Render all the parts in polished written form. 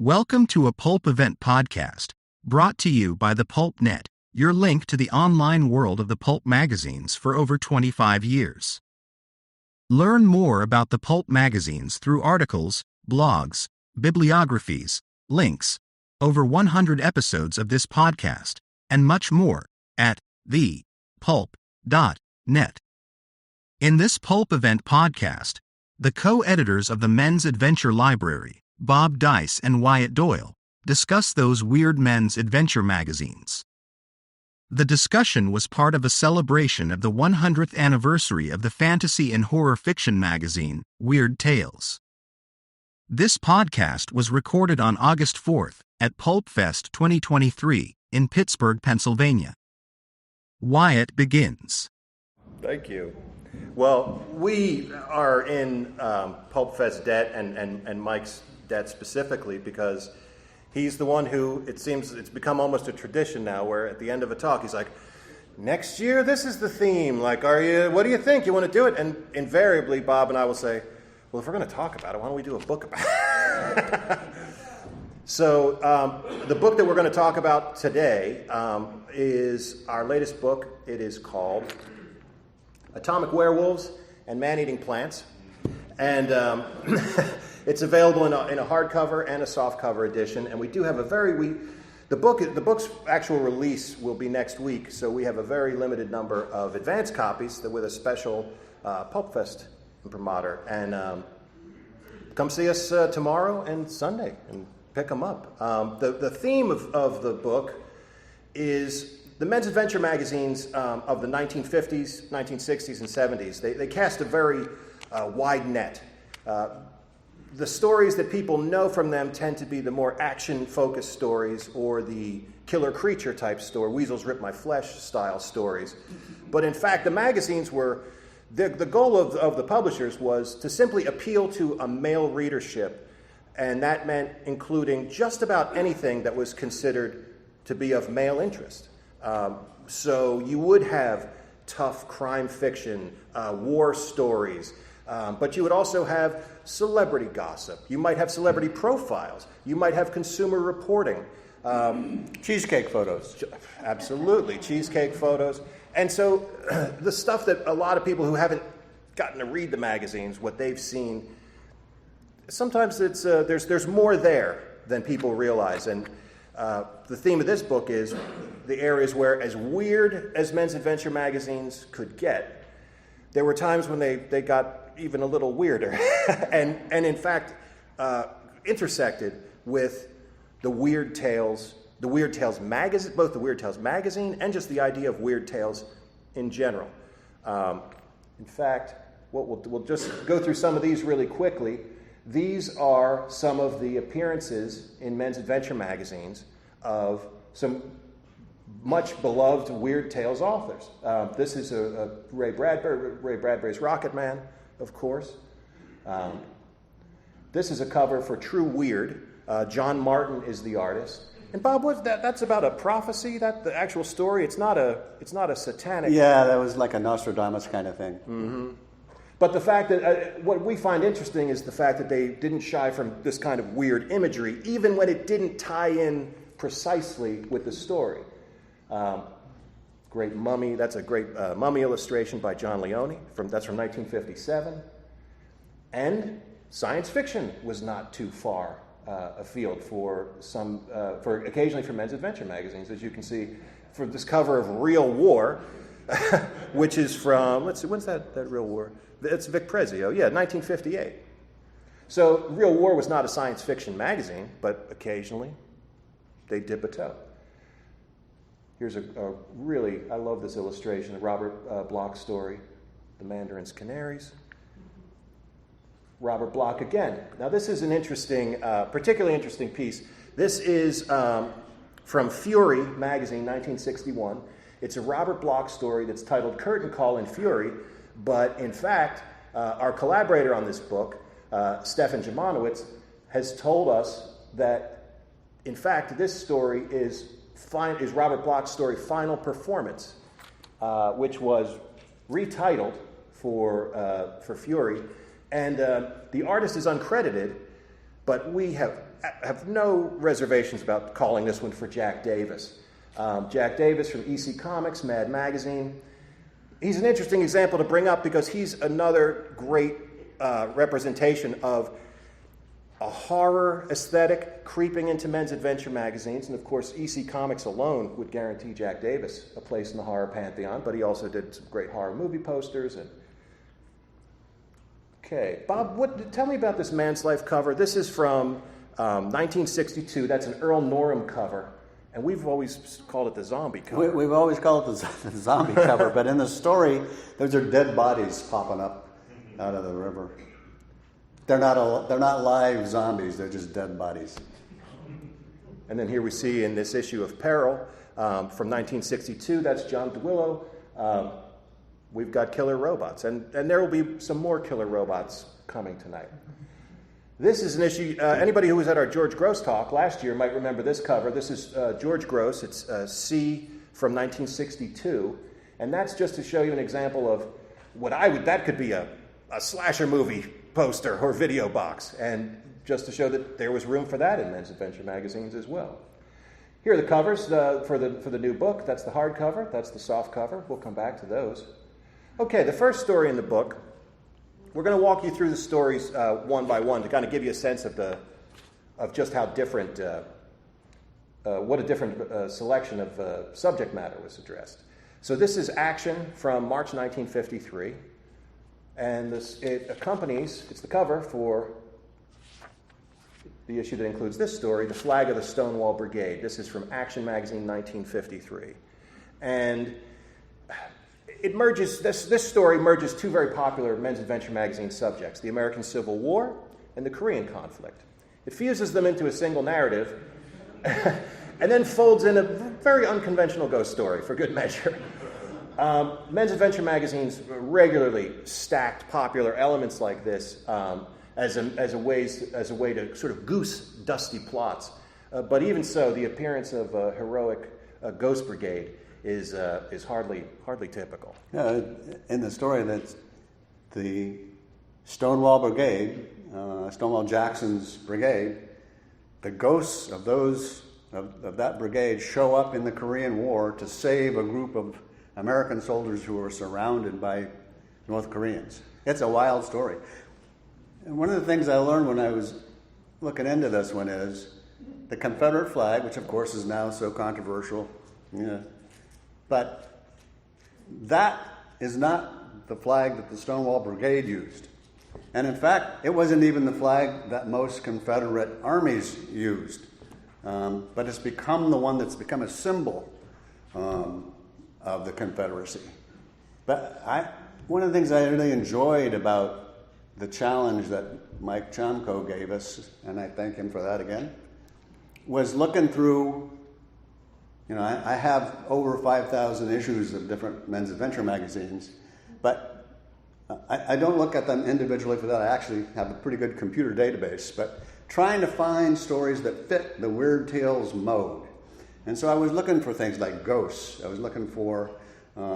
Welcome to a Pulp Event podcast, brought to you by the Pulp Net, your link to the online world of the pulp magazines for over 25 years. Learn more about the pulp magazines through articles, blogs, bibliographies, links, over 100 episodes of this podcast, and much more at thepulp.net. In this Pulp Event podcast, the co-editors of the Men's Adventure Library, Deis and Wyatt Doyle, discuss those weird men's adventure magazines. The discussion was part of a celebration of the 100th anniversary of the fantasy and horror fiction magazine, Weird Tales. This podcast was recorded on August 4th at PulpFest 2023 in Pittsburgh, Pennsylvania. Wyatt begins. Thank you. Well, we are in PulpFest debt and Mike's debt specifically because he's the one who, it seems it's become almost a tradition now where at the end of a talk he's like, next year this is the theme, like what do you think, you want to do it? And invariably Bob and I will say, well, if we're going to talk about it, why don't we do a book about it? So the book that we're going to talk about today is our latest book. It is called Atomic Werewolves and Man-Eating Plants, and it's available in a hardcover and a softcover edition. And we do have the book's actual release will be next week, so we have a very limited number of advance copies with a special PulpFest imprimatur. And come see us tomorrow and Sunday and pick them up. The theme of the book is the men's adventure magazines of the 1950s, 1960s, and 70s. They cast a very wide net. The stories that people know from them tend to be the more action-focused stories or the killer creature type story, Weasels Rip My Flesh style stories. But in fact, the magazines were, the goal of the publishers was to simply appeal to a male readership, and that meant including just about anything that was considered to be of male interest. So you would have tough crime fiction, war stories, but you would also have celebrity gossip. You might have celebrity profiles. You might have consumer reporting. Cheesecake photos. Absolutely, cheesecake photos. And so the stuff that a lot of people who haven't gotten to read the magazines, what they've seen, sometimes it's there's more there than people realize. And the theme of this book is the areas where, as weird as men's adventure magazines could get, there were times when they got even a little weirder and in fact intersected with the Weird Tales magazine, both the Weird Tales magazine and just the idea of weird tales in general. In fact, we'll just go through some of these really quickly. These are some of the appearances in men's adventure magazines of some much beloved Weird Tales authors. This is Ray Bradbury's Rocket Man, of course. This is a cover for True Weird. John Martin is the artist. And Bob, that's about a prophecy. That the actual story. It's not a satanic. Yeah, that was like a Nostradamus kind of thing. Mm-hmm. But the fact that what we find interesting is the fact that they didn't shy from this kind of weird imagery, even when it didn't tie in precisely with the story. Great mummy. That's a great mummy illustration by John Leone. That's from 1957. And science fiction was not too far afield for occasionally for men's adventure magazines, as you can see, for this cover of Real War, which is from, let's see, when's that Real War? It's Vic Prezio, 1958. So Real War was not a science fiction magazine, but occasionally they dip a toe. Here's a really, I love this illustration, the Robert Bloch story, The Mandarin's Canaries. Robert Bloch again. Now this is an interesting, particularly interesting piece. This is from Fury magazine, 1961. It's a Robert Bloch story that's titled Curtain Call in Fury, but in fact, our collaborator on this book, Stefan Jamanowitz, has told us that, in fact, this story is Robert Bloch's story Final Performance, which was retitled for Fury, and the artist is uncredited, but we have have no reservations about calling this one for Jack Davis. Jack Davis from EC Comics, Mad Magazine. He's an interesting example to bring up because he's another great representation of a horror aesthetic creeping into men's adventure magazines. And of course, EC Comics alone would guarantee Jack Davis a place in the horror pantheon, but he also did some great horror movie posters. Okay, Bob, tell me about this Man's Life cover. This is from 1962. That's an Earl Norham cover. And we've always called it the zombie cover. We've always called it the zombie cover, but in the story, those are dead bodies popping up out of the river. They're not live zombies, they're just dead bodies. And then here we see in this issue of Peril from 1962, that's John DeWillow. We've got killer robots, and there will be some more killer robots coming tonight. This is an issue, anybody who was at our George Gross talk last year might remember this cover. This is George Gross, it's C from 1962, and that's just to show you an example of that could be a slasher movie poster or video box, and just to show that there was room for that in men's adventure magazines as well. Here are the covers for the new book. That's the hardcover, that's the soft cover. We'll come back to those. Okay, the first story in the book, we're going to walk you through the stories one by one to kind of give you a sense of just how different, what a different selection of subject matter was addressed. So this is Action from March 1953, and it accompanies, it's the cover for the issue that includes this story, The Flag of the Stonewall Brigade. This is from Action Magazine 1953. And it merges, this story merges two very popular men's adventure magazine subjects, the American Civil War and the Korean conflict. It fuses them into a single narrative and then folds in a very unconventional ghost story for good measure. Men's adventure magazines regularly stacked popular elements like this as a way to sort of goose dusty plots. But even so, the appearance of a heroic ghost brigade is hardly typical. Yeah, in the story, that's the Stonewall Brigade, Stonewall Jackson's brigade. The ghosts of that brigade show up in the Korean War to save a group of American soldiers who were surrounded by North Koreans. It's a wild story. And one of the things I learned when I was looking into this one is the Confederate flag, which of course is now so controversial. Yeah. But that is not the flag that the Stonewall Brigade used. And in fact, it wasn't even the flag that most Confederate armies used. But it's become the one that's become a symbol of the Confederacy. But one of the things I really enjoyed about the challenge that Mike Chomko gave us, and I thank him for that again, was looking through. I have over 5,000 issues of different men's adventure magazines, but I don't look at them individually for that. I actually have a pretty good computer database, but trying to find stories that fit the Weird Tales mode. And so I was looking for things like ghosts. I was looking for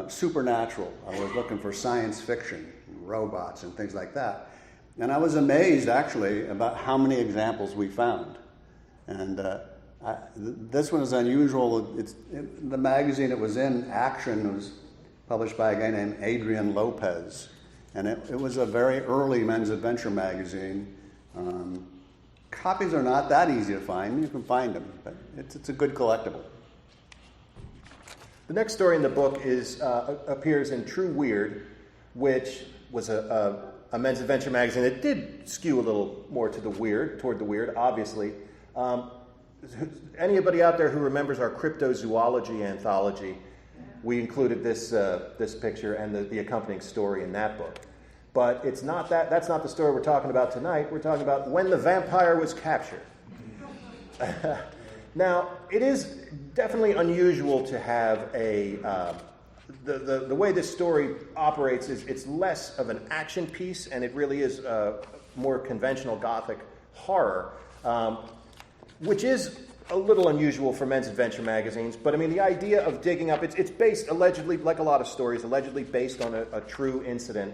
supernatural. I was looking for science fiction, robots, and things like that. And I was amazed, actually, about how many examples we found. And this one is unusual. The magazine it was in, Action, was published by a guy named Adrian Lopez. And it was a very early men's adventure magazine. Copies are not that easy to find. You can find them, but it's a good collectible. The next story in the book appears in True Weird, which was a men's adventure magazine that did skew a little more toward the weird, obviously. Anybody out there who remembers our cryptozoology anthology, we included this picture and the accompanying story in that book. But it's not that's not the story we're talking about tonight. We're talking about When the Vampire Was Captured. Now, it is definitely unusual to have the way this story operates is it's less of an action piece, and it really is more conventional Gothic horror, which is a little unusual for men's adventure magazines. But I mean, the idea of digging up, it's based allegedly, like a lot of stories, allegedly based on a true incident.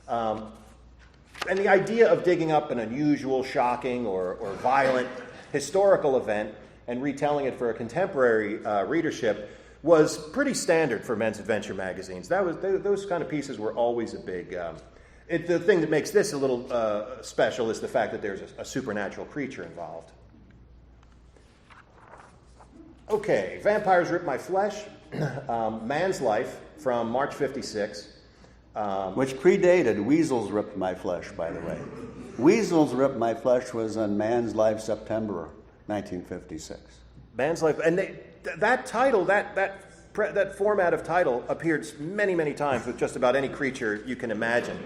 And the idea of digging up an unusual, shocking, or violent historical event and retelling it for a contemporary readership was pretty standard for men's adventure magazines. Those kind of pieces were always a big... the thing that makes this a little special is the fact that there's a supernatural creature involved. Okay, Vampires Rip My Flesh, Man's Life from March 56. Which predated Weasels Ripped My Flesh, by the way. Weasels Ripped My Flesh was on Man's Life, September 1956. Man's Life, and that title, that format of title appeared many, many times with just about any creature you can imagine.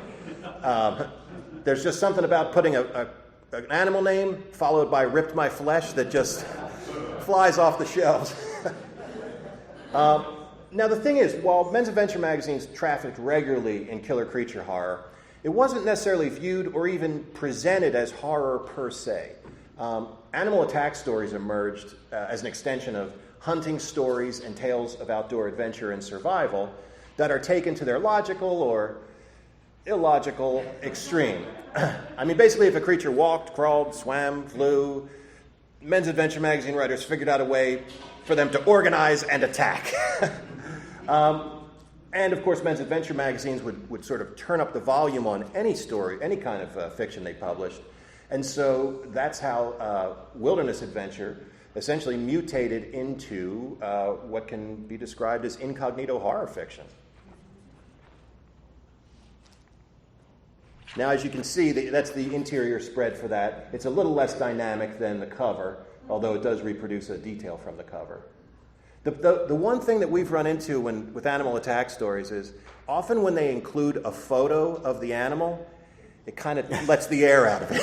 There's just something about putting an animal name followed by Ripped My Flesh that just flies off the shelves. Now, the thing is, while men's adventure magazines trafficked regularly in killer creature horror, it wasn't necessarily viewed or even presented as horror per se. Animal attack stories emerged as an extension of hunting stories and tales of outdoor adventure and survival that are taken to their logical or illogical extreme. I mean, basically, if a creature walked, crawled, swam, flew, men's adventure magazine writers figured out a way for them to organize and attack. And, of course, men's adventure magazines would sort of turn up the volume on any story, any kind of fiction they published. And so that's how wilderness adventure essentially mutated into what can be described as incognito horror fiction. Now, as you can see, that's the interior spread for that. It's a little less dynamic than the cover, although it does reproduce a detail from the cover. The one thing that we've run into with animal attack stories is often when they include a photo of the animal, it kind of lets the air out of it.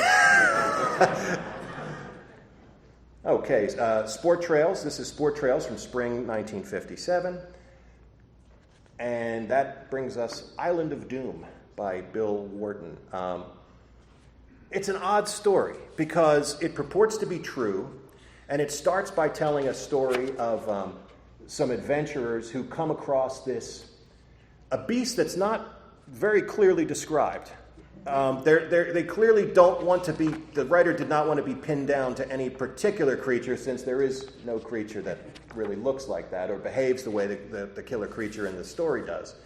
Okay, Sport Trails. This is Sport Trails from spring 1957. And that brings us Island of Doom by Bill Wharton. It's an odd story because it purports to be true, and it starts by telling a story of some adventurers who come across a beast that's not very clearly described. They clearly don't want to be, the writer did not want to be pinned down to any particular creature, since there is no creature that really looks like that or behaves the way the killer creature in the story does.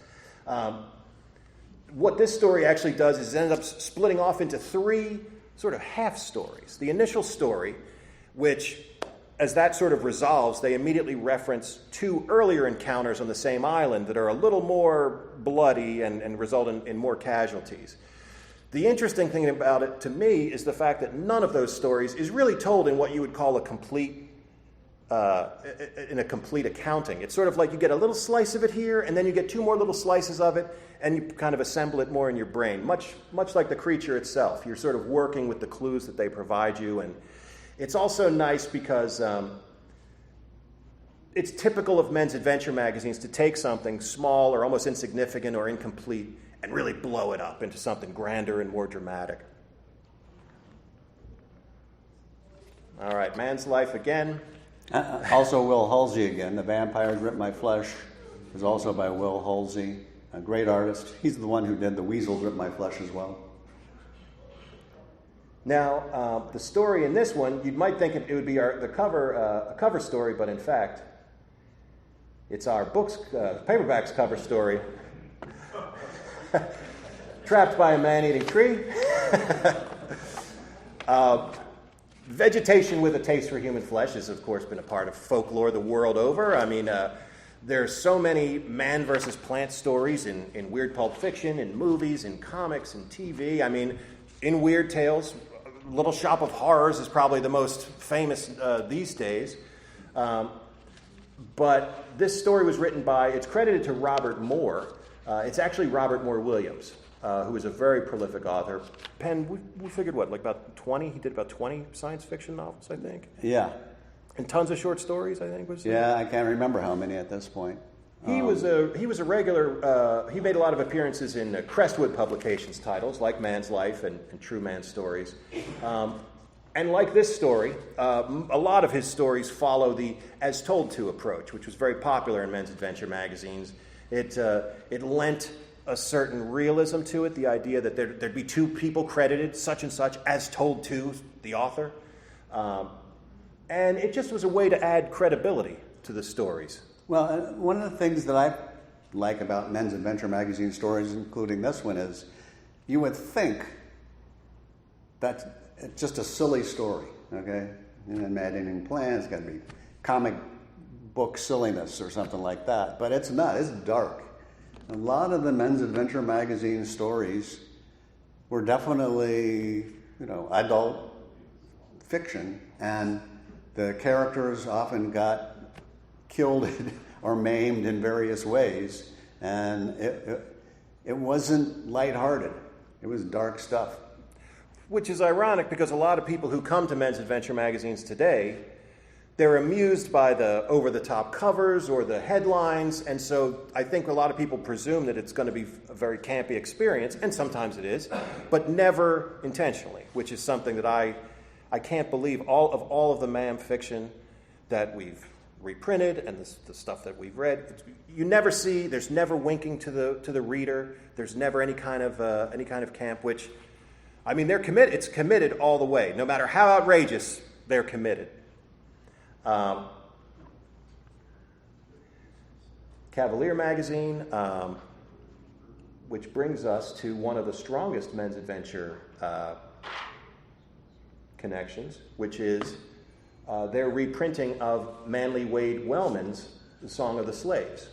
What this story actually does is it ends up splitting off into three sort of half stories. The initial story, which, as that sort of resolves, they immediately reference two earlier encounters on the same island that are a little more bloody and result in more casualties. The interesting thing about it to me is the fact that none of those stories is really told in what you would call a complete accounting. It's sort of like you get a little slice of it here, and then you get two more little slices of it, and you kind of assemble it more in your brain, much like the creature itself. You're sort of working with the clues that they provide you, and it's also nice because it's typical of men's adventure magazines to take something small or almost insignificant or incomplete and really blow it up into something grander and more dramatic. All right, Man's Life again. Also Will Halsey again. The Vampires Rip My Flesh is also by Will Halsey, a great artist. He's the one who did the Weasels Rip My Flesh as well. Now, the story in this one, you might think it would be a cover story, but in fact, it's our book's paperback's cover story. Trapped by a man-eating tree. Vegetation with a taste for human flesh has, of course, been a part of folklore the world over. I mean, there's so many man versus plant stories in weird pulp fiction, in movies, in comics, in TV. I mean, in Weird Tales, Little Shop of Horrors is probably the most famous these days. But this story was written it's credited to Robert Moore. It's actually Robert Moore Williams, who is a very prolific author. We figured what, like about 20? He did about 20 science fiction novels, I think. Yeah. And tons of short stories, I think. Yeah, I can't remember how many at this point. He was a regular. He made a lot of appearances in Crestwood Publications titles like Man's Life and True Man Stories. And like this story, a lot of his stories follow the as told to approach, which was very popular in men's adventure magazines. It lent a certain realism to it, the idea that there'd be two people credited, such and such, as told to the author. And it just was a way to add credibility to the stories. Well, one of the things that I like about men's adventure magazine stories, including this one, is you would think that it's just a silly story, okay? And Mad Indian Plan, it's got to be comic book silliness or something like that. But it's not. It's dark. A lot of the men's adventure magazine stories were definitely, adult fiction, and the characters often got killed or maimed in various ways, and it wasn't lighthearted. It was dark stuff. Which is ironic because a lot of people who come to men's adventure magazines today, they're amused by the over-the-top covers or the headlines, and so I think a lot of people presume that it's going to be a very campy experience, and sometimes it is, but never intentionally, which is something that I can't believe. All of the MAM fiction that we've reprinted and the stuff that we've read, you never see. There's never winking to the reader. There's never any kind of camp. Which, I mean, they're committed. It's committed all the way. No matter how outrageous, they're committed. Cavalier magazine, which brings us to one of the strongest men's adventure connections, which is their reprinting of Manly Wade Wellman's The Song of the Slaves.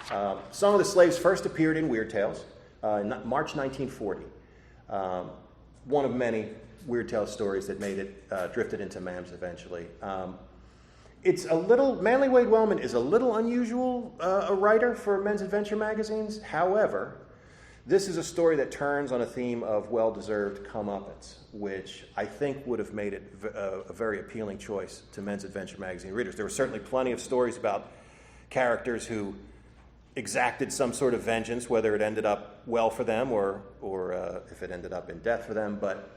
Song of the Slaves first appeared in Weird Tales in March 1940. One of many Weird Tales stories that made it, drifted into MAMS eventually. Manly Wade Wellman is a little unusual a writer for men's adventure magazines. However, this is a story that turns on a theme of well-deserved comeuppance, which I think would have made it a very appealing choice to men's adventure magazine readers. There were certainly plenty of stories about characters who exacted some sort of vengeance, whether it ended up well for them or if it ended up in death for them. But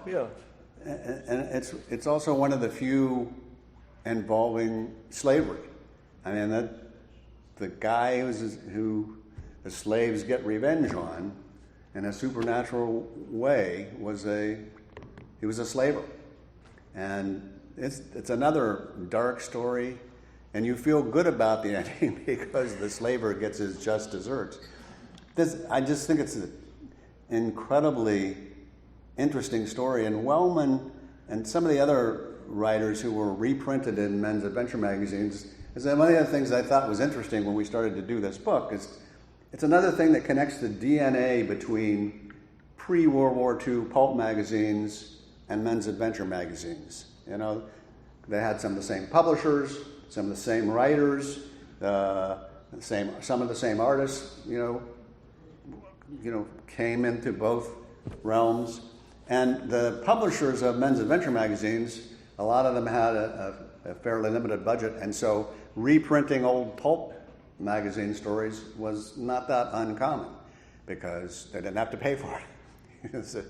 yeah. And it's also one of the few involving slavery. I mean, the guy who the slaves get revenge on in a supernatural way was a slaver, and it's another dark story, and you feel good about the ending because the slaver gets his just desserts. I just think it's an incredibly interesting story, and Wellman and some of the other writers who were reprinted in men's adventure magazines, is one of the other things I thought was interesting when we started to do this book is it's another thing that connects the DNA between pre-World War II pulp magazines and men's adventure magazines. They had some of the same publishers, some of the same writers, some of the same artists, came into both realms. And the publishers of men's adventure magazines, a lot of them had a fairly limited budget, and so reprinting old pulp magazine stories was not that uncommon because they didn't have to pay for it.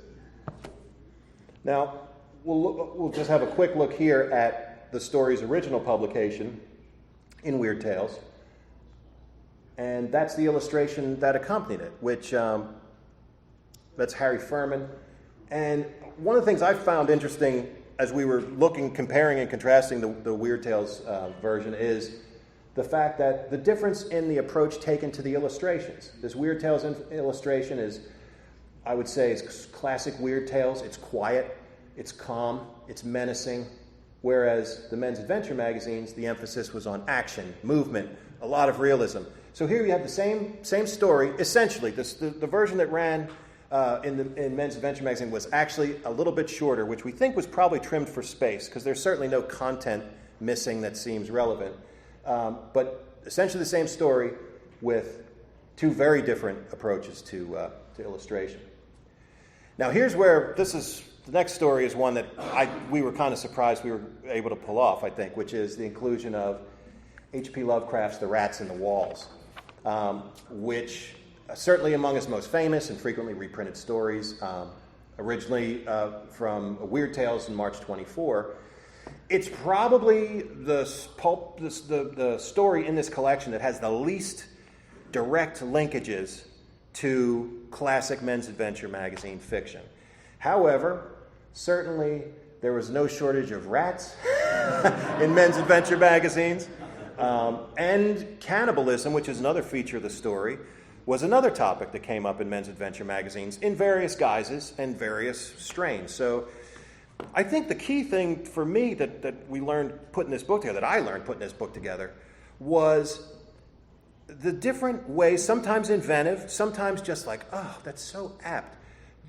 Now, we'll just have a quick look here at the story's original publication in Weird Tales, and that's the illustration that accompanied it, which that's Harry Furman. And one of the things I found interesting as we were comparing and contrasting the Weird Tales version is the fact that the difference in the approach taken to the illustrations. This Weird Tales illustration is, I would say, is classic Weird Tales. It's quiet, it's calm, it's menacing, whereas the men's adventure magazines, the emphasis was on action, movement, a lot of realism. So here you have the same story, essentially. The version that ran in Men's Adventure magazine was actually a little bit shorter, which we think was probably trimmed for space, because there's certainly no content missing that seems relevant. But essentially the same story with two very different approaches to illustration. Now here's where the next story is one that we were kind of surprised we were able to pull off, I think, which is the inclusion of H.P. Lovecraft's The Rats in the Walls, which certainly among his most famous and frequently reprinted stories, originally from Weird Tales in March 24. It's probably the story in this collection that has the least direct linkages to classic men's adventure magazine fiction. However, certainly there was no shortage of rats in men's adventure magazines. And cannibalism, which is another feature of the story, was another topic that came up in men's adventure magazines in various guises and various strains. So I think the key thing for me that we learned putting this book together, that I learned putting this book together, was the different ways, sometimes inventive, sometimes just like, oh, that's so apt.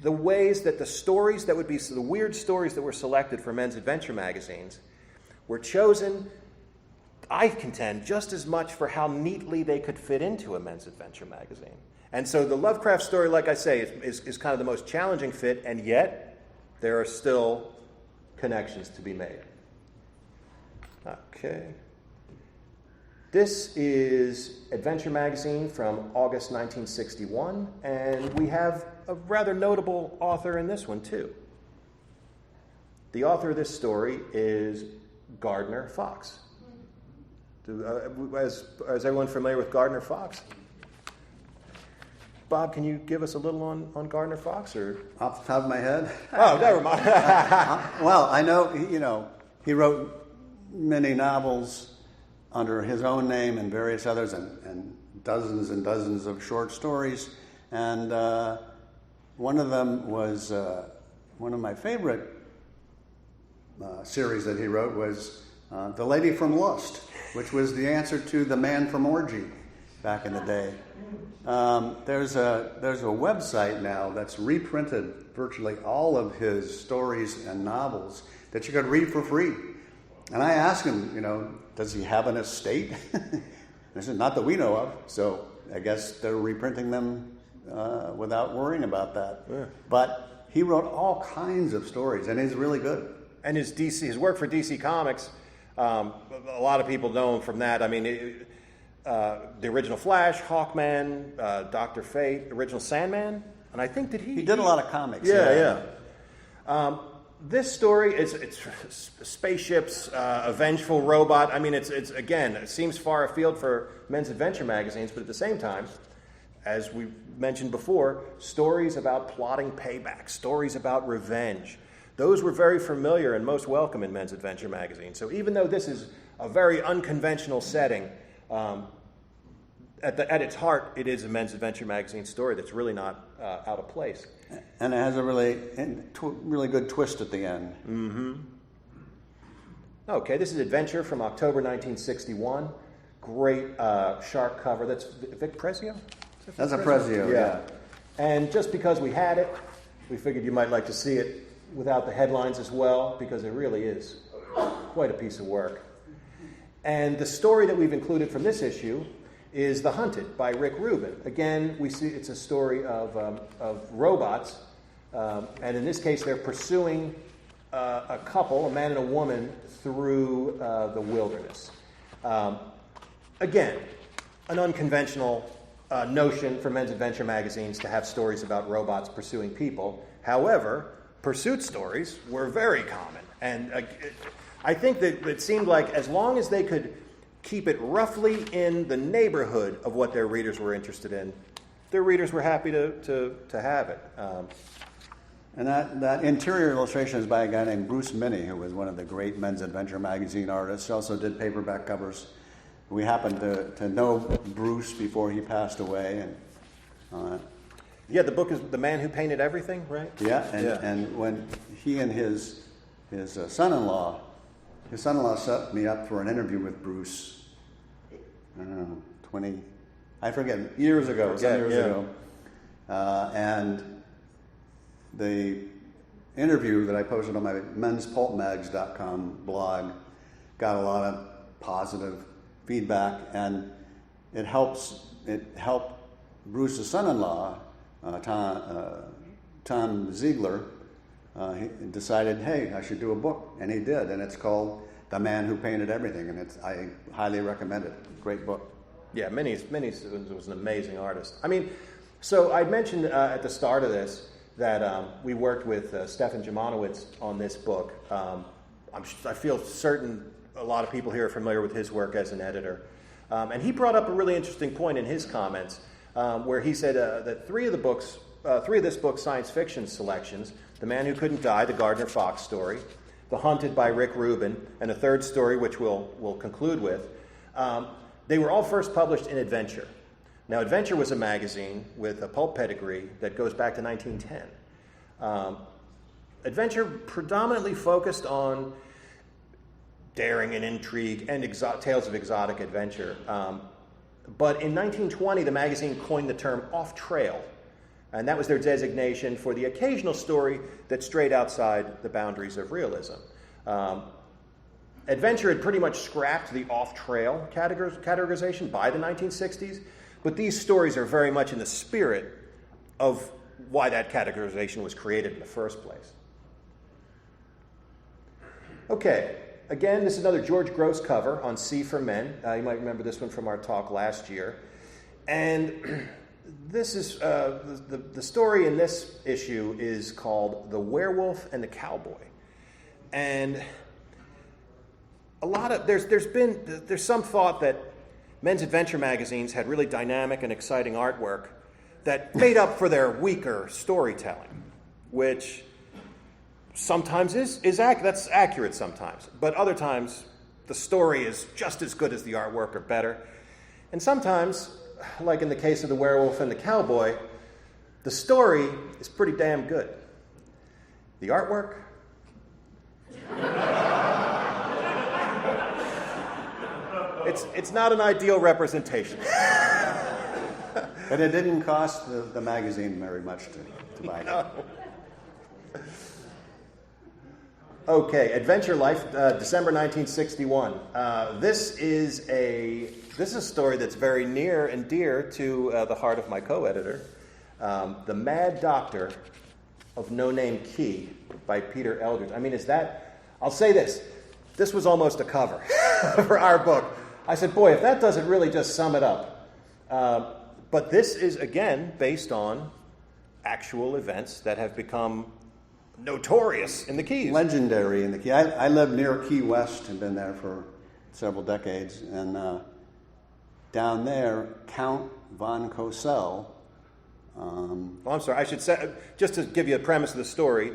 The ways that the stories that would be, the weird stories that were selected for men's adventure magazines were chosen, I contend, just as much for how neatly they could fit into a men's adventure magazine. And so the Lovecraft story, like I say, is kind of the most challenging fit, and yet there are still connections to be made. Okay. This is Adventure Magazine from August 1961, and we have a rather notable author in this one, too. The author of this story is Gardner Fox. Is everyone familiar with Gardner Fox? Bob, can you give us a little on Gardner Fox? Or off the top of my head? Oh, never mind. Well, I know, he wrote many novels under his own name and various others, and dozens of short stories. And one of them was, one of my favorite series that he wrote was The Lady from Lust, which was the answer to The Man from Orgy back in the day. There's a website now that's reprinted virtually all of his stories and novels that you could read for free. And I asked him, does he have an estate? I said, not that we know of. So I guess they're reprinting them without worrying about that. Yeah. But he wrote all kinds of stories, and he's really good. And his work for DC Comics, a lot of people know him from that. I mean, the original Flash, Hawkman, Dr. Fate, original Sandman, and I think he did a lot of comics. Yeah. This story it's spaceships, a vengeful robot. I mean, it's again, it seems far afield for men's adventure magazines, but at the same time, as we mentioned before, stories about plotting payback, stories about revenge. Those were very familiar and most welcome in men's adventure magazines. So even though this is a very unconventional setting, at its heart, it is a men's adventure magazine story that's really not out of place. And it has a really good twist at the end. Mm-hmm. Okay, this is Adventure from October 1961. Great shark cover. That's Vic Prezio? That's a Prezio, yeah. And just because we had it, we figured you might like to see it without the headlines as well, because it really is quite a piece of work. And the story that we've included from this issue is The Hunted by Rick Rubin. Again, we see it's a story of robots, and in this case, they're pursuing a couple, a man and a woman, through the wilderness. Again, an unconventional notion for men's adventure magazines to have stories about robots pursuing people. However, pursuit stories were very common, and I think that it seemed like as long as they could keep it roughly in the neighborhood of what their readers were interested in, their readers were happy to have it. And that interior illustration is by a guy named Bruce Minnie, who was one of the great men's adventure magazine artists. He also did paperback covers. We happened to know Bruce before he passed away. And yeah, the book is The Man Who Painted Everything, right? Yeah, and when he and his son-in-law set me up for an interview with Bruce, I don't know, years ago. And the interview that I posted on my menspulpmags.com blog got a lot of positive feedback, and it helped Bruce's son-in-law, Tom Ziegler. He decided, hey, I should do a book, and he did, and it's called The Man Who Painted Everything, and I highly recommend it. Great book. Yeah, Minnie was an amazing artist. I mean, so I mentioned at the start of this that we worked with Stefan Jamanowitz on this book. I feel certain a lot of people here are familiar with his work as an editor. And he brought up a really interesting point in his comments where he said that three of this book's science fiction selections, The Man Who Couldn't Die, the Gardner Fox story, The Hunted by Rick Rubin, and a third story, which we'll conclude with. They were all first published in Adventure. Now, Adventure was a magazine with a pulp pedigree that goes back to 1910. Adventure predominantly focused on daring and intrigue and tales of exotic adventure. But in 1920, the magazine coined the term off-trail, and that was their designation for the occasional story that strayed outside the boundaries of realism. Adventure had pretty much scrapped the off-trail categorization by the 1960s, but these stories are very much in the spirit of why that categorization was created in the first place. Okay, again, this is another George Gross cover on C for Men. You might remember this one from our talk last year. And this is the story in this issue is called The Werewolf and the Cowboy. And there's some thought that men's adventure magazines had really dynamic and exciting artwork that made up for their weaker storytelling, which sometimes that's accurate sometimes, but other times the story is just as good as the artwork or better. And sometimes, like in the case of The Werewolf and the Cowboy, the story is pretty damn good. The artwork? It's not an ideal representation. But it didn't cost the magazine very much to buy. No. Okay, Adventure Life, December 1961. This is a story that's very near and dear to the heart of my co-editor, The Mad Doctor of No Name Key by Peter Eldridge. I mean, I'll say this. This was almost a cover for our book. I said, boy, if that doesn't really just sum it up. But this is, again, based on actual events that have become notorious in the Keys. Legendary in the Keys. I lived near Key West and been there for several decades. And down there, Count von Cosel. I'm sorry. I should say, just to give you a premise of the story,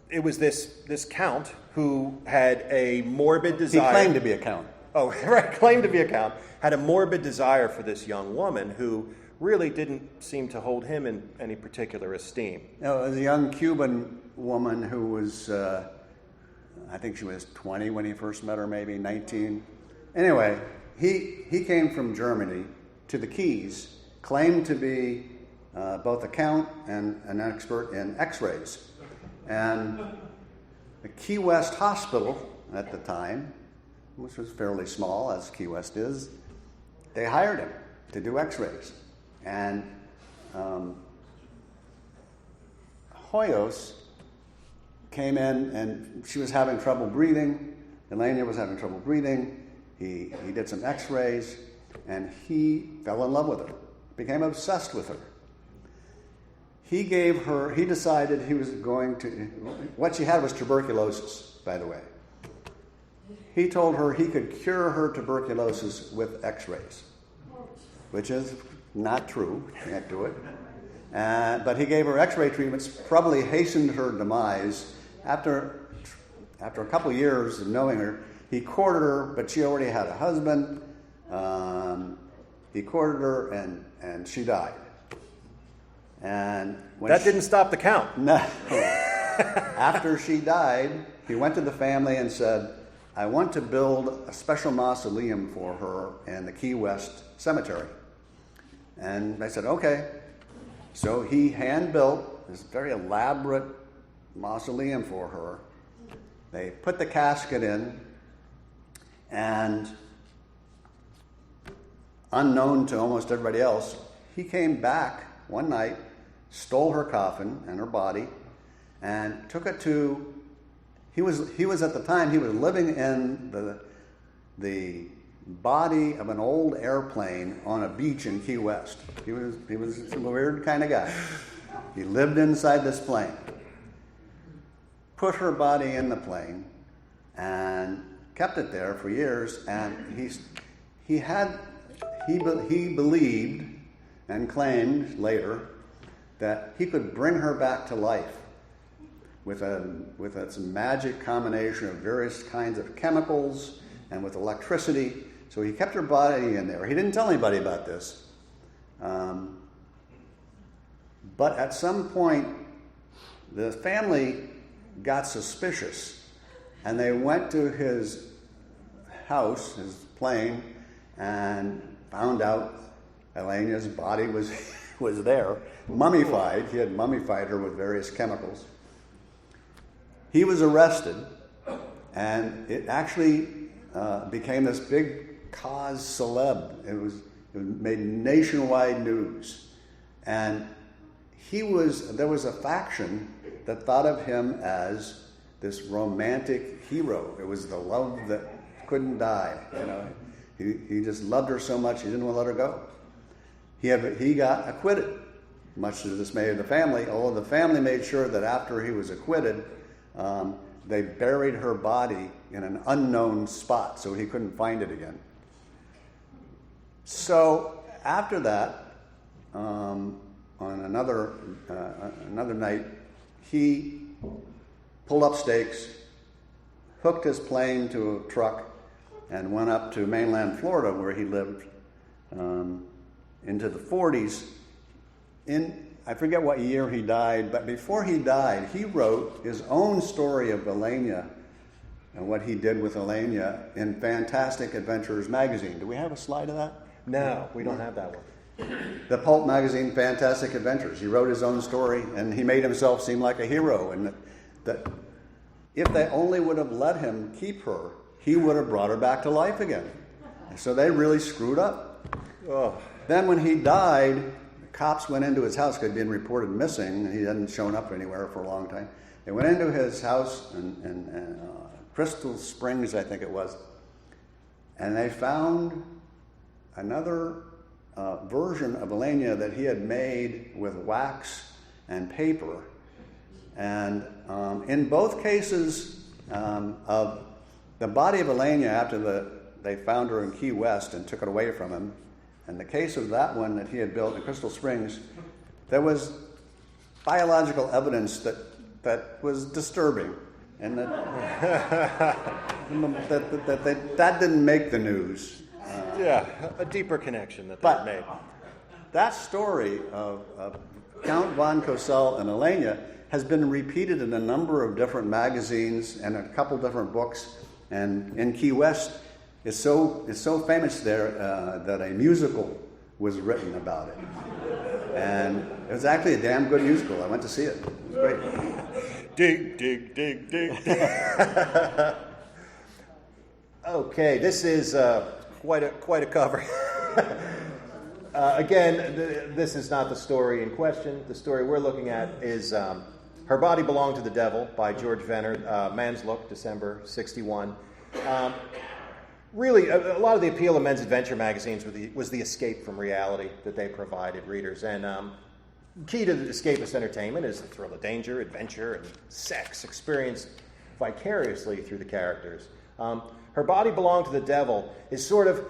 it was this count who had a morbid desire. He claimed to be a count. Oh, right, claimed to be a count, had a morbid desire for this young woman who really didn't seem to hold him in any particular esteem. It was a young Cuban woman who was, I think she was 20 when he first met her, maybe 19. Anyway, he came from Germany to the Keys, claimed to be both a count and an expert in x-rays. And the Key West Hospital at the time, which was fairly small, as Key West is, they hired him to do x-rays. And Hoyos came in, and she was having trouble breathing. Elena was having trouble breathing. He did some x-rays, and he fell in love with her, became obsessed with her. He decided he was going to, what she had was tuberculosis, by the way. He told her he could cure her tuberculosis with x-rays, which is not true. Can't do it. But he gave her x-ray treatments, probably hastened her demise. After a couple of years of knowing her, he courted her, but she already had a husband. He courted her, and she died. And that didn't stop the count. No. After she died, he went to the family and said, I want to build a special mausoleum for her in the Key West Cemetery. And they said, okay. So he hand-built this very elaborate mausoleum for her. They put the casket in, and unknown to almost everybody else, he came back one night, stole her coffin and her body, and took it to... He was at the time, he was living in the body of an old airplane on a beach in Key West. He was a weird kind of guy. He lived inside this plane. Put her body in the plane and kept it there for years. And he believed and claimed later that he could bring her back to life with its magic combination of various kinds of chemicals and with electricity. So he kept her body in there. He didn't tell anybody about this. But at some point, the family got suspicious, and they went to his house, his plane, and found out Elena's body was there, mummified. He had mummified her with various chemicals. He was arrested, and it actually became this big cause célèbre. It made nationwide news, and there was a faction that thought of him as this romantic hero. It was the love that couldn't die. He just loved her so much he didn't want to let her go. He got acquitted, much to the dismay of the family. Although the family made sure that after he was acquitted, they buried her body in an unknown spot so he couldn't find it again. So after that, on another night, he pulled up stakes, hooked his plane to a truck, and went up to mainland Florida, where he lived into the 40s. I forget what year he died, but before he died, he wrote his own story of Elena and what he did with Elena in Fantastic Adventures magazine. Do we have a slide of that? No, we don't have that one. The pulp magazine, Fantastic Adventures. He wrote his own story, and he made himself seem like a hero, and that if they only would have let him keep her, he would have brought her back to life again. So they really screwed up. Oh. Then when he died, the cops went into his house because he'd been reported missing, and he hadn't shown up anywhere for a long time. They went into his house in Crystal Springs, I think it was, and they found another version of Elena that he had made with wax and paper. And in both cases of the body of Elena, after they found her in Key West and took it away from him, and the case of that one that he had built in Crystal Springs, there was biological evidence that was disturbing, and that didn't make the news. A deeper connection that But they made. that story of Count von Cosel and Elena has been repeated in a number of different magazines and a couple different books. And in Key West, it's so famous there that a musical was written about it. And it was actually a damn good musical. I went to see it. It was great. Dig, dig, dig, dig. Okay, this is quite a cover. Again, this is not the story in question. The story we're looking at is Her Body Belonged to the Devil by George Venner, Man's Look, December 1961. Really, a lot of the appeal of men's adventure magazines was the escape from reality that they provided readers. And key to the escapist entertainment is the thrill of danger, adventure, and sex experienced vicariously through the characters. Her Body Belonged to the Devil is sort of,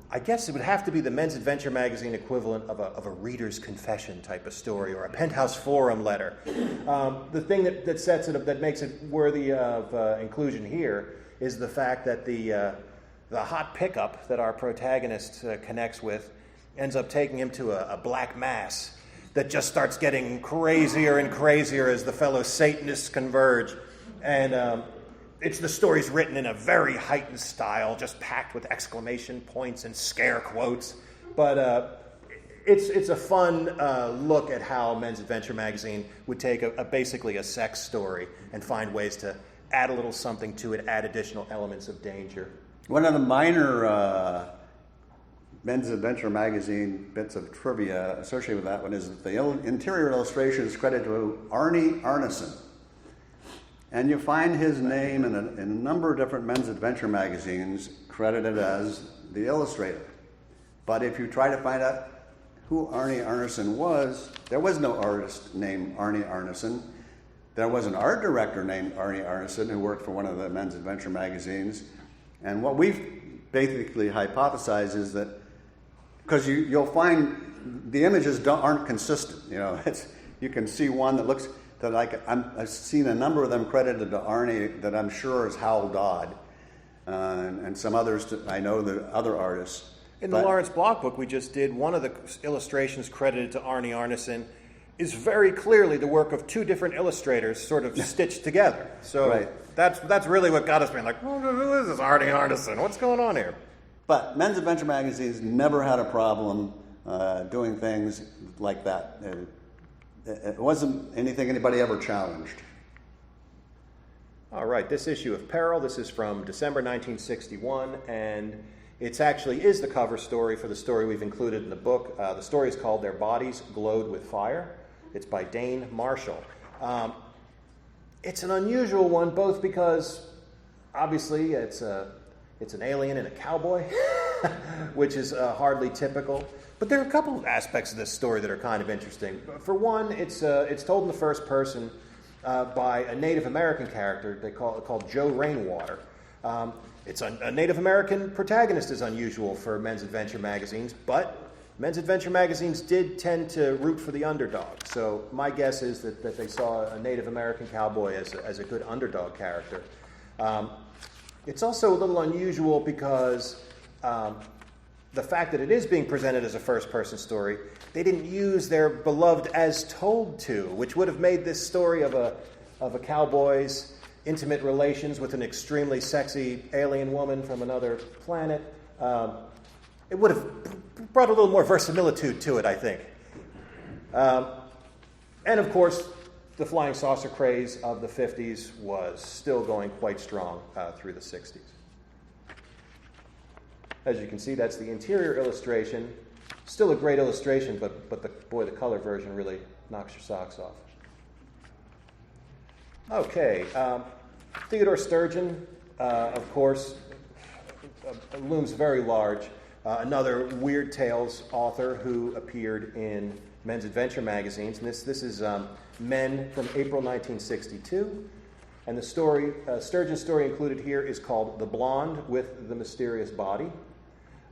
I guess it would have to be the men's adventure magazine equivalent of a reader's confession type of story, or a Penthouse Forum letter. The thing that sets it up, that makes it worthy of inclusion here, is the fact that the hot pickup that our protagonist connects with ends up taking him to a black mass that just starts getting crazier and crazier as the fellow Satanists converge. And the story's written in a very heightened style, just packed with exclamation points and scare quotes. But it's a fun look at how Men's Adventure magazine would take basically a sex story and find ways to add a little something to it, add additional elements of danger. One of the minor Men's Adventure magazine bits of trivia associated with that one is that the interior illustration is credited to Arnie Arneson. And you find his name in a number of different Men's Adventure magazines credited as the illustrator. But if you try to find out who Arnie Arneson was, there was no artist named Arnie Arneson. There was an art director named Arnie Arneson who worked for one of the Men's Adventure magazines. And what we've basically hypothesized is that, because you'll find the images aren't consistent. You can see one that looks, that I've seen a number of them credited to Arnie that I'm sure is Howell Dodd, and some others I know the other artists. In the Lawrence Block book we just did, one of the illustrations credited to Arnie Arneson is very clearly the work of two different illustrators sort of stitched together. So right. That's really what got us being like, who is this Arnie Arneson? What's going on here? But men's adventure magazines never had a problem doing things like that. It wasn't anything anybody ever challenged. All right, this issue of Peril, this is from December 1961, and it actually is the cover story for the story we've included in the book. The story is called Their Bodies Glowed with Fire. It's by Dane Marshall. It's an unusual one, both because, obviously, it's an alien and a cowboy, which is hardly typical. But there are a couple of aspects of this story that are kind of interesting. For one, it's told in the first person by a Native American character called Joe Rainwater. It's a Native American protagonist is unusual for men's adventure magazines, but men's adventure magazines did tend to root for the underdog. So my guess is that they saw a Native American cowboy as a good underdog character. It's also a little unusual because the fact that it is being presented as a first-person story, they didn't use their beloved as told to, which would have made this story of a cowboy's intimate relations with an extremely sexy alien woman from another planet. It would have brought a little more verisimilitude to it, I think. And of course, the flying saucer craze of the 50s was still going quite strong through the 60s. As you can see, that's the interior illustration. Still a great illustration, but the color version really knocks your socks off. Okay, Theodore Sturgeon, of course, looms very large. Another Weird Tales author who appeared in men's adventure magazines. And this is Men from April 1962. And the story, Sturgeon's story included here is called The Blonde with the Mysterious Body.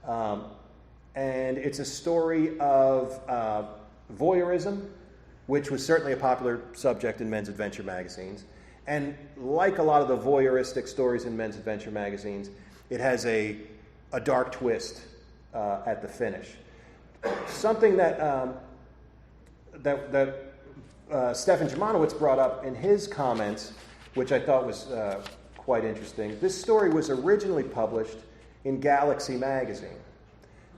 And it's a story of voyeurism, which was certainly a popular subject in men's adventure magazines. And like a lot of the voyeuristic stories in men's adventure magazines, it has a dark twist at the finish. Something that Stefan Jamanowitz brought up in his comments, which I thought was quite interesting. This story was originally published in Galaxy magazine.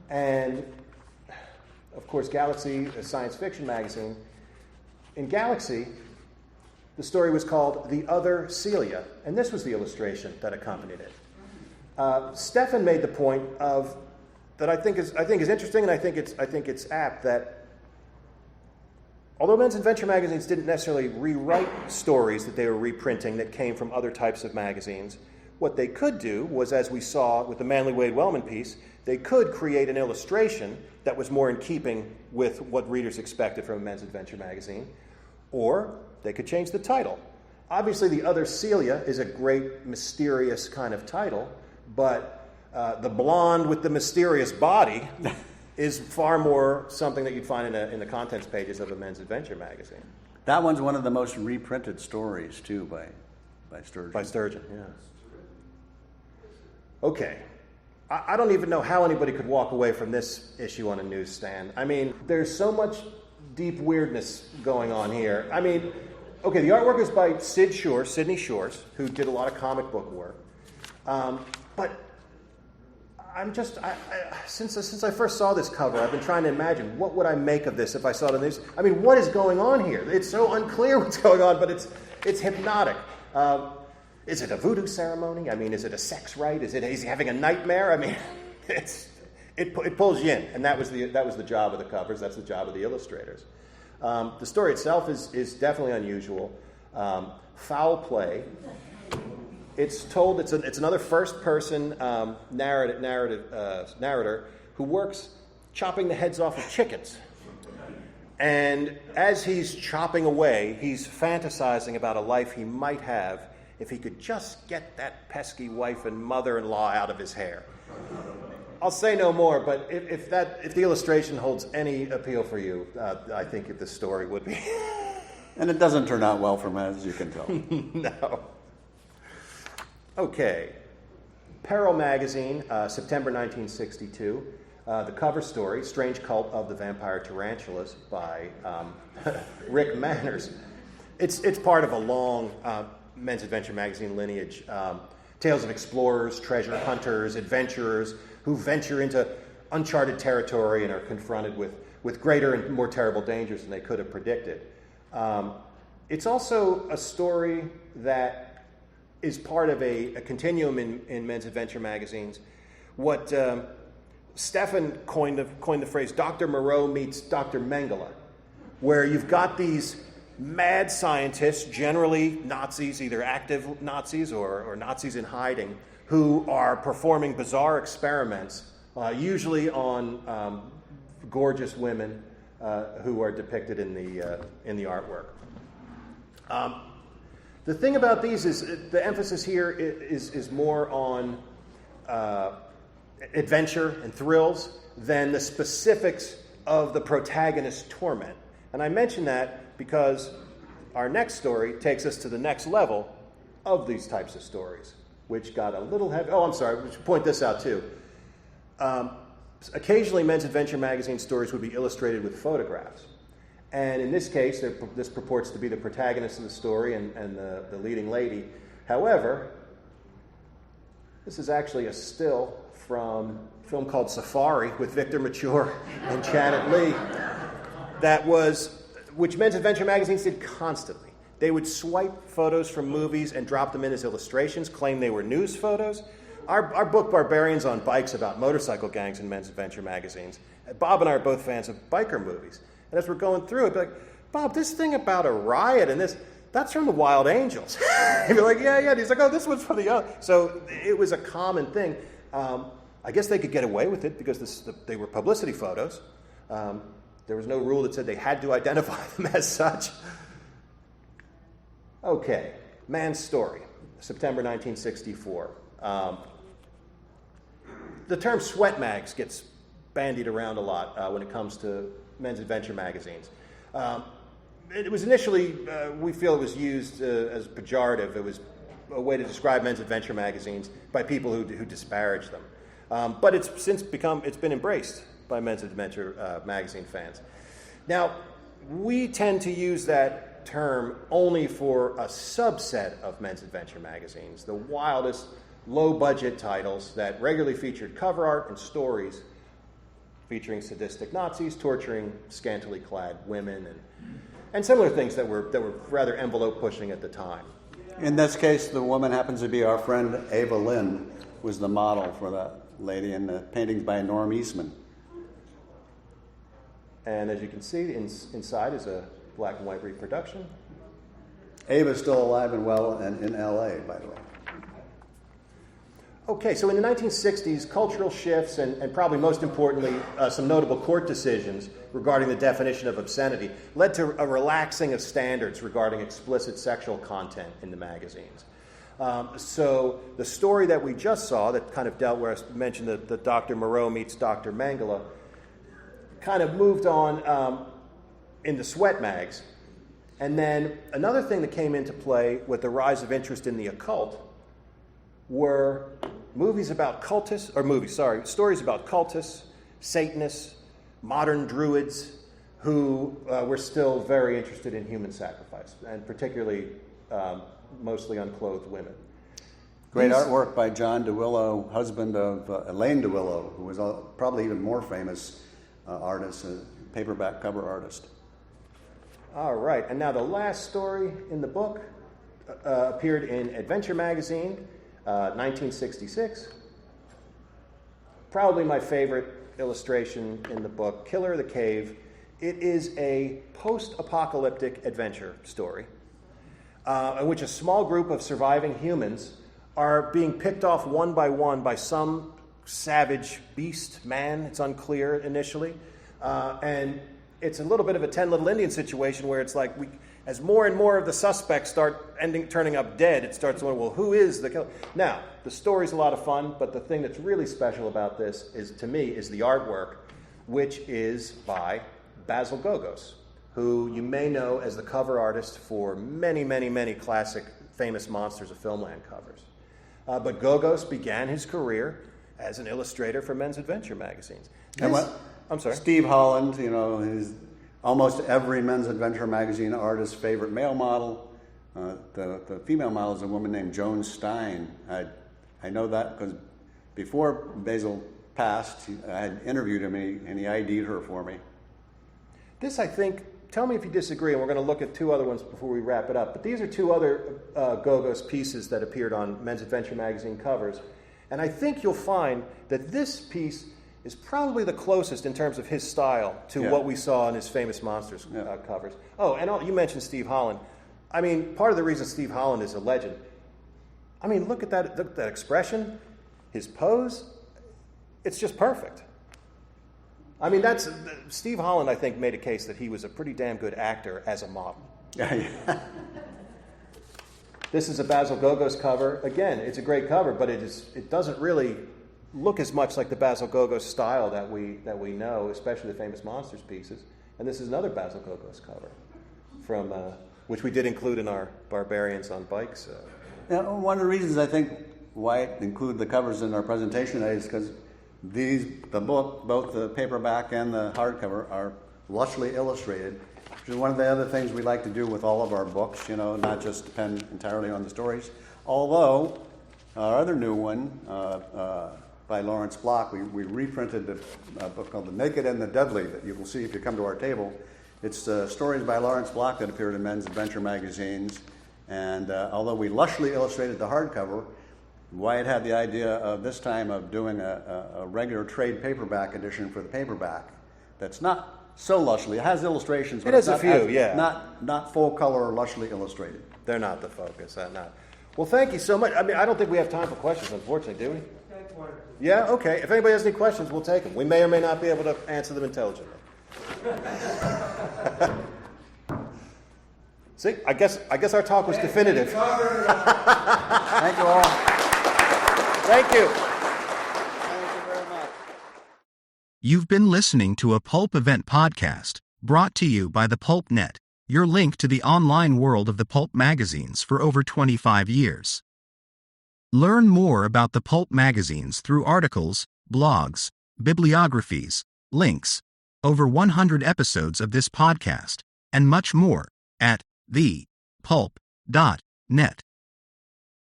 And, of course, Galaxy, a science fiction magazine. In Galaxy, the story was called The Other Celia, and this was the illustration that accompanied it. Stefan made the point that I think is interesting, and I think it's apt, that although men's adventure magazines didn't necessarily rewrite stories that they were reprinting that came from other types of magazines, what they could do was, as we saw with the Manly Wade Wellman piece, they could create an illustration that was more in keeping with what readers expected from a men's adventure magazine, or they could change the title. Obviously, The Other Celia is a great, mysterious kind of title, but The Blonde with the Mysterious Body is far more something that you'd find in the contents pages of a men's adventure magazine. That one's one of the most reprinted stories, too, by Sturgeon. By Sturgeon, yeah. Okay. I don't even know how anybody could walk away from this issue on a newsstand. I mean, there's so much deep weirdness going on here. I mean, okay, the artwork is by Sidney Shores, who did a lot of comic book work. But I'm just, since I first saw this cover, I've been trying to imagine what would I make of this if I saw it in the news. I mean, what is going on here? It's so unclear what's going on, but it's hypnotic. Is it a voodoo ceremony? I mean, is it a sex rite? Is he having a nightmare? I mean, it pulls you in, and that was the job of the covers. That's the job of the illustrators. The story itself is definitely unusual. Foul play. It's told. It's another first-person narrator who works chopping the heads off of chickens. And as he's chopping away, he's fantasizing about a life he might have if he could just get that pesky wife and mother-in-law out of his hair. I'll say no more, but if the illustration holds any appeal for you, I think this story would be. And it doesn't turn out well for men, as you can tell. No. Okay. Peril magazine, September 1962. The cover story, Strange Cult of the Vampire Tarantulas by Rick Manners. It's part of a long men's adventure magazine lineage. Tales of explorers, treasure hunters, adventurers who venture into uncharted territory and are confronted with greater and more terrible dangers than they could have predicted. It's also a story that is part of a continuum in men's adventure magazines. What Stefan coined the phrase Dr. Moreau meets Dr. Mengele, where you've got these mad scientists, generally Nazis, either active Nazis or Nazis in hiding, who are performing bizarre experiments, usually on gorgeous women who are depicted in the artwork. The thing about these is the emphasis here is more on adventure and thrills than the specifics of the protagonist's torment. And I mention that because our next story takes us to the next level of these types of stories, which got a little heavy. Oh, I'm sorry, we should point this out too. Occasionally, men's adventure magazine stories would be illustrated with photographs. And in this case, this purports to be the protagonist of the story and the leading lady. However, this is actually a still from a film called Safari with Victor Mature and Janet Leigh which men's adventure magazines did constantly. They would swipe photos from movies and drop them in as illustrations, claim they were news photos. Our book, Barbarians on Bikes, about motorcycle gangs in men's adventure magazines. Bob and I are both fans of biker movies. And as we're going through it, be like, Bob, this thing about a riot and that's from the Wild Angels. You'd be like, yeah. And he's like, oh, this one's from the other. So it was a common thing. I guess they could get away with it because they were publicity photos. There was no rule that said they had to identify them as such. Okay, Man's Story, September 1964. The term sweat mags gets bandied around a lot when it comes to men's adventure magazines. It was initially, we feel it was used as pejorative. It was a way to describe men's adventure magazines by people who disparage them. But it's been embraced by men's adventure magazine fans. Now, we tend to use that term only for a subset of men's adventure magazines, the wildest, low-budget titles that regularly featured cover art and stories featuring sadistic Nazis torturing scantily clad women and similar things that were rather envelope-pushing at the time. In this case, the woman happens to be our friend Ava Lynn, was the model for that lady, and the painting's by Norm Eastman. And as you can see, inside is a black and white reproduction. Ava's still alive and well and in L.A., by the way. Okay, so in the 1960s, cultural shifts and probably most importantly, some notable court decisions regarding the definition of obscenity led to a relaxing of standards regarding explicit sexual content in the magazines. So the story that we just saw that kind of dealt where I mentioned that Dr. Moreau meets Dr. Mengele kind of moved on into sweat mags. And then another thing that came into play with the rise of interest in the occult were stories about cultists, Satanists, modern druids who were still very interested in human sacrifice, and particularly mostly unclothed women. Great artwork by John DeWillow, husband of Elaine DeWillow, who was probably even more famous artist, a paperback cover artist. All right, and now the last story in the book appeared in Adventure Magazine, 1966. Probably my favorite illustration in the book, Killer of the Cave. It is a post-apocalyptic adventure story in which a small group of surviving humans are being picked off one by some savage beast, man. It's unclear initially. And it's a little bit of a 10 Little Indian situation where it's like as more and more of the suspects start turning up dead, it starts going, well, who is the killer? Now, the story's a lot of fun, but the thing that's really special about this is the artwork, which is by Basil Gogos, who you may know as the cover artist for many, many, many classic famous Monsters of Filmland covers. But Gogos began his career as an illustrator for men's adventure magazines. I'm sorry? Steve Holland, is almost every men's adventure magazine artist's favorite male model. The female model is a woman named Joan Stein. I know that because before Basil passed, I had interviewed him and he ID'd her for me. This, I think, tell me if you disagree, and we're going to look at two other ones before we wrap it up. But these are two other Gogos pieces that appeared on men's adventure magazine covers. And I think you'll find that this piece is probably the closest in terms of his style to what we saw in his famous Monsters covers. Oh, and you mentioned Steve Holland. I mean, part of the reason Steve Holland is a legend, I mean, look at that expression, his pose. It's just perfect. I mean, Steve Holland, I think, made a case that he was a pretty damn good actor as a model. This is a Basil Gogos cover. Again, it's a great cover, but it doesn't really look as much like the Basil Gogos style that we know, especially the famous Monsters pieces. And this is another Basil Gogos cover, from which we did include in our Barbarians on Bikes. One of the reasons I think Wyatt included the covers in our presentation today is because the book, both the paperback and the hardcover, are lushly illustrated, which is one of the other things we like to do with all of our books, not just depend entirely on the stories. Although, our other new one, by Lawrence Block, we reprinted a book called The Naked and the Deadly that you will see if you come to our table. It's stories by Lawrence Block that appeared in men's adventure magazines, and although we lushly illustrated the hardcover, Wyatt had the idea of this time of doing a regular trade paperback edition for the paperback that's not so lushly. It has illustrations, but it has a few, not full color or lushly illustrated. They're not the focus. Not. Well, thank you so much. I mean, I don't think we have time for questions, unfortunately, do we? Yeah, okay. If anybody has any questions, we'll take them. We may or may not be able to answer them intelligently. See, I guess our talk was definitive. Thank you all. Thank you. Thank you very much. You've been listening to a Pulp Event podcast, brought to you by the Pulp Net, your link to the online world of the pulp magazines for over 25 years. Learn more about the pulp magazines through articles, blogs, bibliographies, links, over 100 episodes of this podcast, and much more at thepulp.net.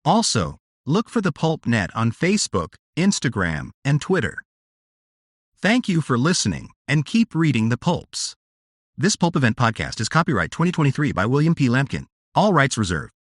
Also, look for the Pulp Net on Facebook, Instagram, and Twitter. Thank you for listening, and keep reading the pulps. This Pulp Event podcast is copyright 2023 by William P. Lampkin. All rights reserved.